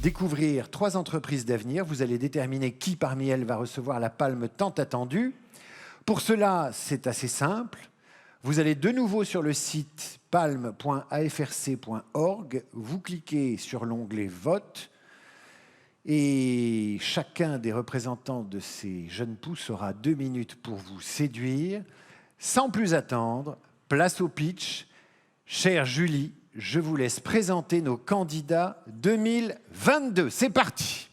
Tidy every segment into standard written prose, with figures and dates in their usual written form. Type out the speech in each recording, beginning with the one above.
découvrir 3 entreprises d'avenir. Vous allez déterminer qui parmi elles va recevoir la palme tant attendue. Pour cela, c'est assez simple. Vous allez de nouveau sur le site palme.afrc.org, vous cliquez sur l'onglet Vote et chacun des représentants de ces jeunes pousses aura 2 minutes pour vous séduire. Sans plus attendre, place au pitch. Chère Julie, je vous laisse présenter nos candidats 2022. C'est parti!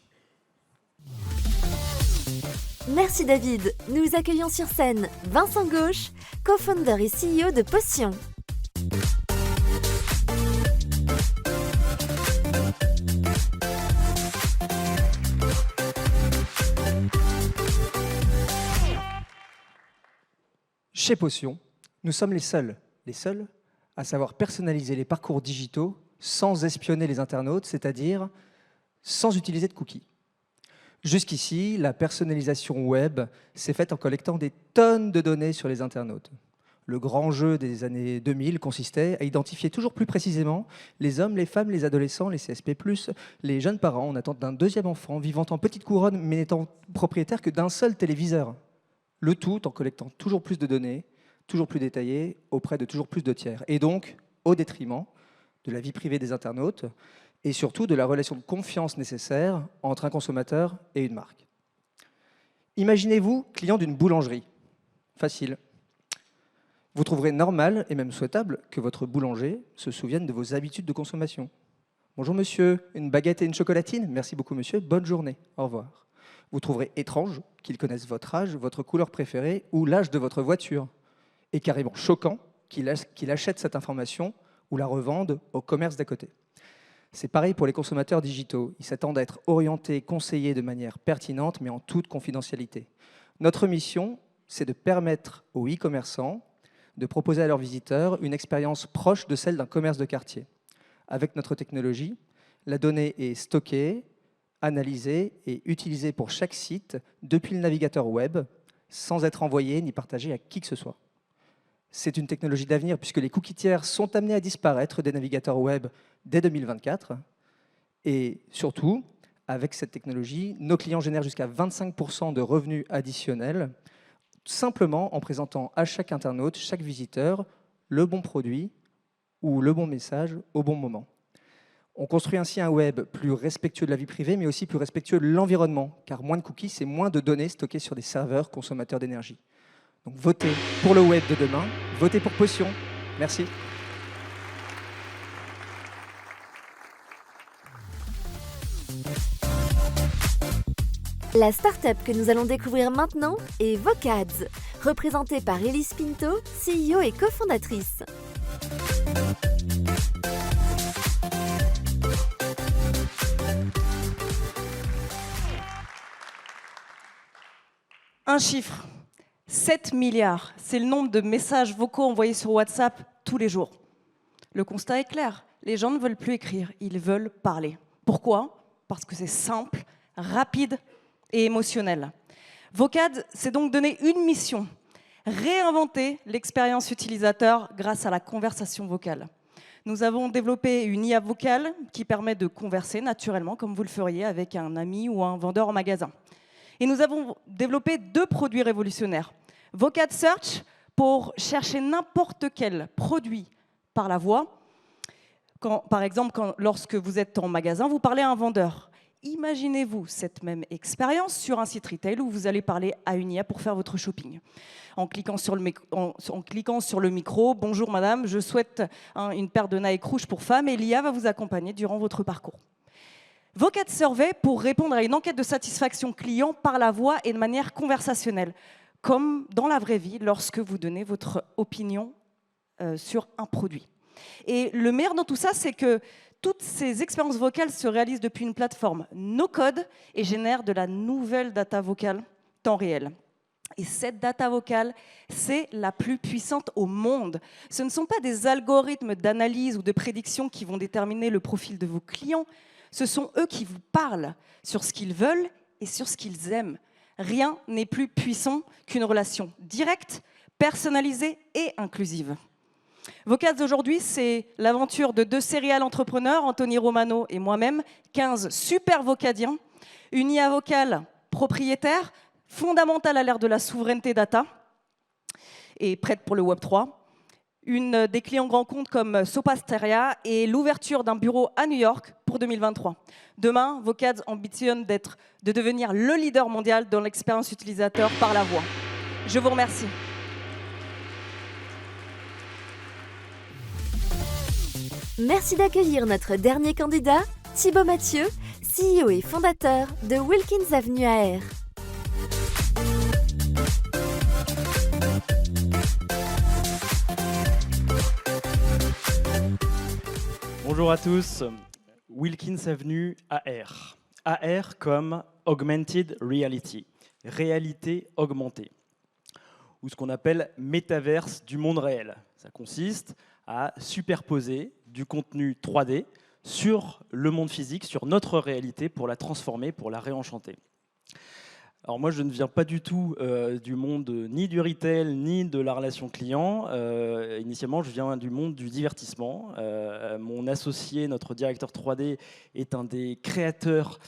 Merci David. Nous accueillons sur scène Vincent Gauche, co-founder et CEO de Potion. Chez Potion, nous sommes les seuls à savoir personnaliser les parcours digitaux sans espionner les internautes, c'est-à-dire sans utiliser de cookies. Jusqu'ici, la personnalisation web s'est faite en collectant des tonnes de données sur les internautes. Le grand jeu des années 2000 consistait à identifier toujours plus précisément les hommes, les femmes, les adolescents, les CSP+, les jeunes parents en attente d'un deuxième enfant, vivant en petite couronne mais n'étant propriétaire que d'un seul téléviseur. Le tout en collectant toujours plus de données, toujours plus détaillées, auprès de toujours plus de tiers. Et donc, au détriment de la vie privée des internautes, et surtout de la relation de confiance nécessaire entre un consommateur et une marque. Imaginez-vous client d'une boulangerie. Facile. Vous trouverez normal et même souhaitable que votre boulanger se souvienne de vos habitudes de consommation. Bonjour monsieur, une baguette et une chocolatine? Merci beaucoup monsieur, bonne journée, au revoir. Vous trouverez étrange qu'il connaisse votre âge, votre couleur préférée ou l'âge de votre voiture. Et carrément choquant qu'il achète cette information ou la revende au commerce d'à côté. C'est pareil pour les consommateurs digitaux. Ils s'attendent à être orientés, conseillés de manière pertinente, mais en toute confidentialité. Notre mission, c'est de permettre aux e-commerçants de proposer à leurs visiteurs une expérience proche de celle d'un commerce de quartier. Avec notre technologie, la donnée est stockée, analysée et utilisée pour chaque site depuis le navigateur web, sans être envoyée ni partagée à qui que ce soit. C'est une technologie d'avenir puisque les cookies tiers sont amenés à disparaître des navigateurs web dès 2024. Et surtout, avec cette technologie, nos clients génèrent jusqu'à 25% de revenus additionnels, simplement en présentant à chaque internaute, chaque visiteur, le bon produit ou le bon message au bon moment. On construit ainsi un web plus respectueux de la vie privée, mais aussi plus respectueux de l'environnement, car moins de cookies, c'est moins de données stockées sur des serveurs consommateurs d'énergie. Donc votez pour le web de demain, votez pour Potion. Merci. La start-up que nous allons découvrir maintenant est Vocads, représentée par Elise Pinto, CEO et cofondatrice. Un chiffre, 7 milliards, c'est le nombre de messages vocaux envoyés sur WhatsApp tous les jours. Le constat est clair, les gens ne veulent plus écrire, ils veulent parler. Pourquoi? Parce que c'est simple, rapide et émotionnel. Vocads s'est donc donné une mission, réinventer l'expérience utilisateur grâce à la conversation vocale. Nous avons développé une IA vocale qui permet de converser naturellement, comme vous le feriez avec un ami ou un vendeur en magasin. Et nous avons développé 2 produits révolutionnaires. Vocads Search, pour chercher n'importe quel produit par la voix. Par exemple, lorsque vous êtes en magasin, vous parlez à un vendeur. Imaginez-vous cette même expérience sur un site retail où vous allez parler à une IA pour faire votre shopping. En cliquant sur le micro, « Bonjour madame, je souhaite une paire de Nike rouges pour femme » et l'IA va vous accompagner durant votre parcours. Vocads Survey pour répondre à une enquête de satisfaction client par la voix et de manière conversationnelle, comme dans la vraie vie lorsque vous donnez votre opinion sur un produit. Et le meilleur dans tout ça, c'est que toutes ces expériences vocales se réalisent depuis une plateforme no-code et génèrent de la nouvelle data vocale temps réel. Et cette data vocale, c'est la plus puissante au monde. Ce ne sont pas des algorithmes d'analyse ou de prédiction qui vont déterminer le profil de vos clients. Ce sont eux qui vous parlent sur ce qu'ils veulent et sur ce qu'ils aiment. Rien n'est plus puissant qu'une relation directe, personnalisée et inclusive. Vocats aujourd'hui, c'est l'aventure de 2 serial entrepreneurs, Anthony Romano et moi-même, 15 super vocadiens, une IA vocale propriétaire, fondamentale à l'ère de la souveraineté data et prête pour le Web3. Des clients grands comptes comme Sopasteria et l'ouverture d'un bureau à New York pour 2023. Demain, Vocads ambitionne de devenir le leader mondial dans l'expérience utilisateur par la voix. Je vous remercie. Merci d'accueillir notre dernier candidat, Thibaut Mathieu, CEO et fondateur de Wilkins Avenue AR. Bonjour à tous, Wilkins Avenue AR. AR comme Augmented Reality, réalité augmentée, ou ce qu'on appelle métaverse du monde réel. Ça consiste à superposer du contenu 3D sur le monde physique, sur notre réalité, pour la transformer, pour la réenchanter. Alors moi, je ne viens pas du tout du monde ni du retail, ni de la relation client. Initialement, je viens du monde du divertissement. Mon associé, notre directeur 3D, est un des créateurs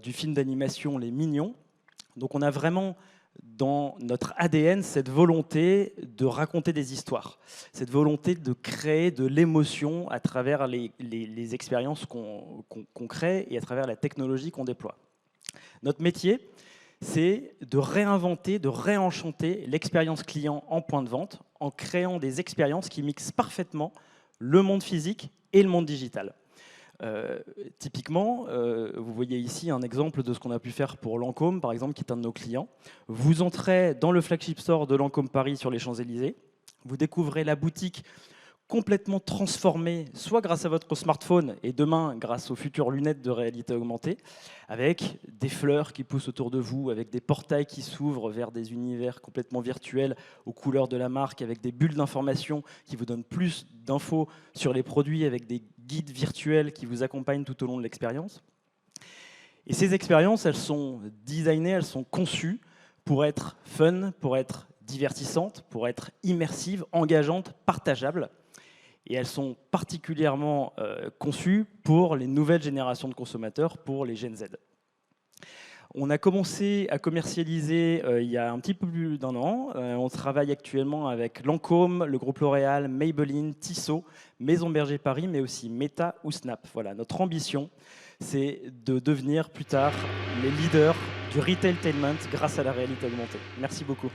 du film d'animation Les Mignons. Donc on a vraiment dans notre ADN cette volonté de raconter des histoires, cette volonté de créer de l'émotion à travers les expériences qu'on crée et à travers la technologie qu'on déploie. Notre métier, c'est de réinventer, de réenchanter l'expérience client en point de vente en créant des expériences qui mixent parfaitement le monde physique et le monde digital. Typiquement, vous voyez ici un exemple de ce qu'on a pu faire pour Lancôme, par exemple, qui est un de nos clients. Vous entrez dans le flagship store de Lancôme Paris sur les Champs-Élysées. Vous découvrez la boutique complètement transformée, soit grâce à votre smartphone et demain grâce aux futures lunettes de réalité augmentée, avec des fleurs qui poussent autour de vous, avec des portails qui s'ouvrent vers des univers complètement virtuels aux couleurs de la marque, avec des bulles d'information qui vous donnent plus d'infos sur les produits, avec des guides virtuels qui vous accompagnent tout au long de l'expérience. Et ces expériences, elles sont designées, elles sont conçues pour être fun, pour être divertissantes, pour être immersives, engageantes, partageables. Et elles sont particulièrement conçues pour les nouvelles générations de consommateurs, pour les Gen Z. On a commencé à commercialiser il y a un petit peu plus d'1 an. On travaille actuellement avec Lancôme, le groupe L'Oréal, Maybelline, Tissot, Maison Berger Paris, mais aussi Meta ou Snap. Voilà, notre ambition, c'est de devenir plus tard les leaders du retailtainment grâce à la réalité augmentée. Merci beaucoup.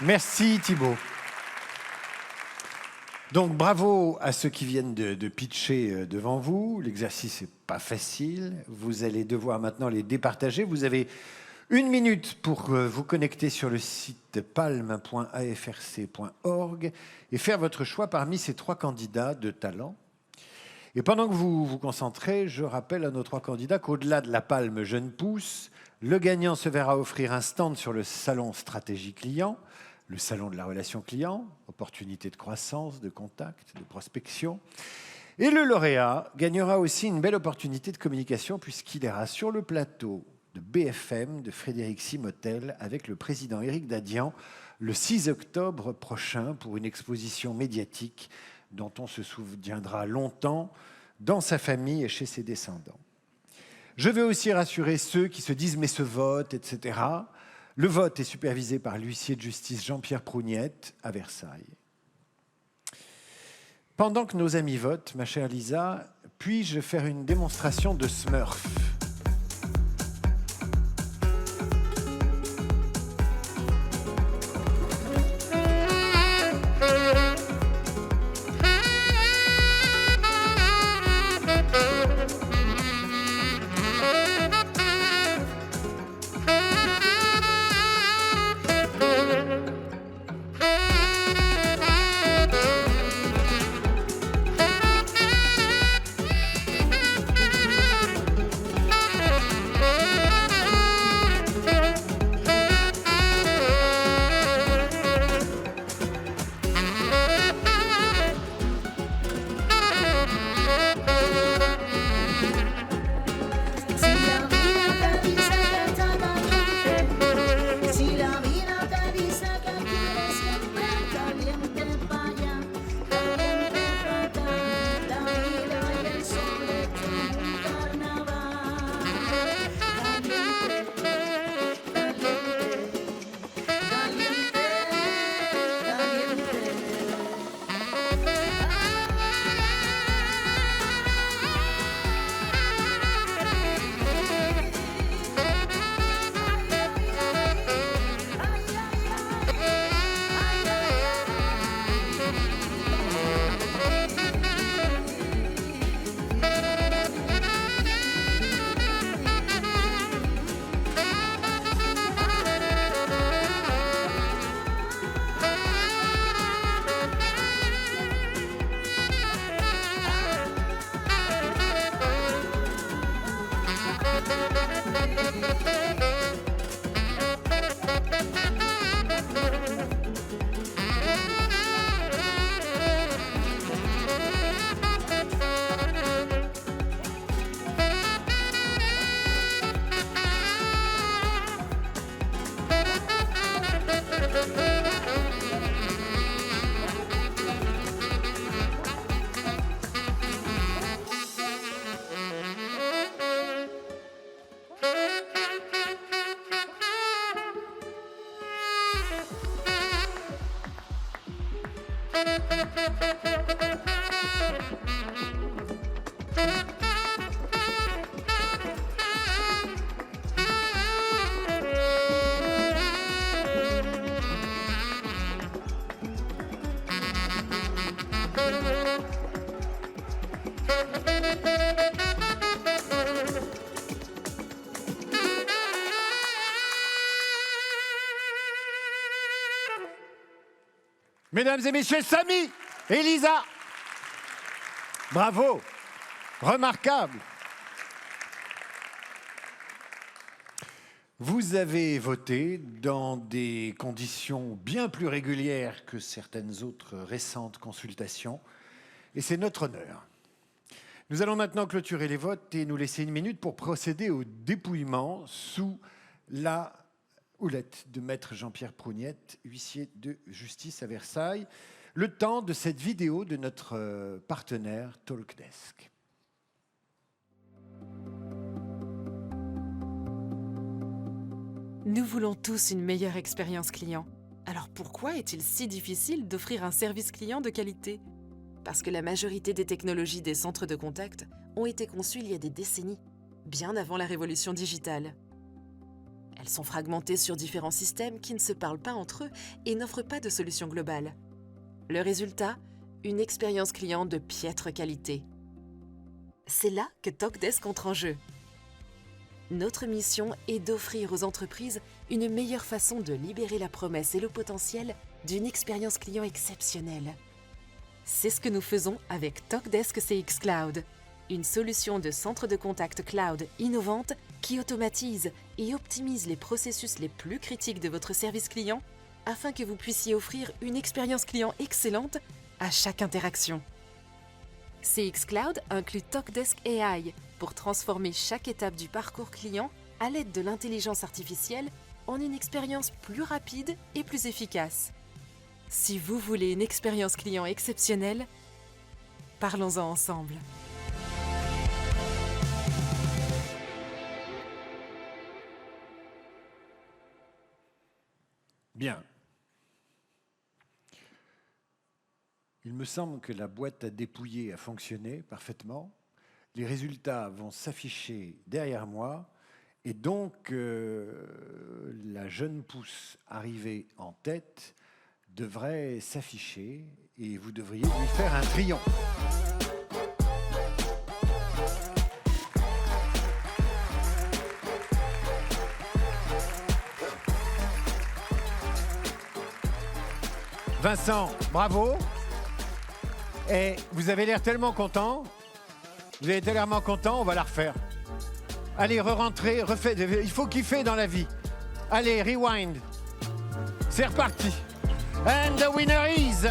Merci Thibaut. Donc bravo à ceux qui viennent de pitcher devant vous. L'exercice n'est pas facile. Vous allez devoir maintenant les départager. Vous avez 1 minute pour vous connecter sur le site palm.afrc.org et faire votre choix parmi ces 3 candidats de talent. Et pendant que vous vous concentrez, je rappelle à nos 3 candidats qu'au-delà de la palme Jeune Pousse, le gagnant se verra offrir un stand sur le salon Stratégie Client, le salon de la relation client, opportunité de croissance, de contact, de prospection. Et le lauréat gagnera aussi une belle opportunité de communication puisqu'il ira sur le plateau de BFM de Frédéric Simotel avec le président Éric Dadian le 6 octobre prochain pour une exposition médiatique dont on se souviendra longtemps dans sa famille et chez ses descendants. Je veux aussi rassurer ceux qui se disent « mais ce vote, etc. » Le vote est supervisé par l'huissier de justice Jean-Pierre Prougnette à Versailles. Pendant que nos amis votent, ma chère Lisa, puis-je faire une démonstration de Smurf ? Mesdames et messieurs, Samy, Elisa, bravo, remarquable. Vous avez voté dans des conditions bien plus régulières que certaines autres récentes consultations, et c'est notre honneur. Nous allons maintenant clôturer les votes et nous laisser une minute pour procéder au dépouillement sous la houlette de Maître Jean-Pierre Prougnette, huissier de justice à Versailles, le temps de cette vidéo de notre partenaire Talkdesk. Nous voulons tous une meilleure expérience client. Alors pourquoi est-il si difficile d'offrir un service client de qualité? Parce que la majorité des technologies des centres de contact ont été conçues il y a des décennies, bien avant la révolution digitale. Elles sont fragmentées sur différents systèmes qui ne se parlent pas entre eux et n'offrent pas de solution globale. Le résultat, une expérience client de piètre qualité. C'est là que Talkdesk entre en jeu. Notre mission est d'offrir aux entreprises une meilleure façon de libérer la promesse et le potentiel d'une expérience client exceptionnelle. C'est ce que nous faisons avec Talkdesk CX Cloud, une solution de centre de contact cloud innovante qui automatise et optimise les processus les plus critiques de votre service client afin que vous puissiez offrir une expérience client excellente à chaque interaction. CX Cloud inclut Talkdesk AI pour transformer chaque étape du parcours client à l'aide de l'intelligence artificielle en une expérience plus rapide et plus efficace. Si vous voulez une expérience client exceptionnelle, parlons-en ensemble. Bien. Il me semble que la boîte à dépouiller a fonctionné parfaitement. Les résultats vont s'afficher derrière moi. Et donc, la jeune pousse arrivée en tête devrait s'afficher et vous devriez lui faire un triomphe. Vincent, bravo. Et vous avez l'air tellement content. Vous avez tellement content, on va la refaire. Allez, re-rentrez, refaites. Il faut kiffer dans la vie. Allez, rewind. C'est reparti. And the winner is...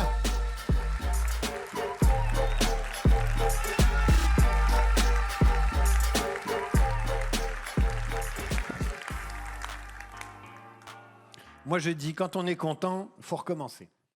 Moi, je dis, quand on est content, il faut recommencer.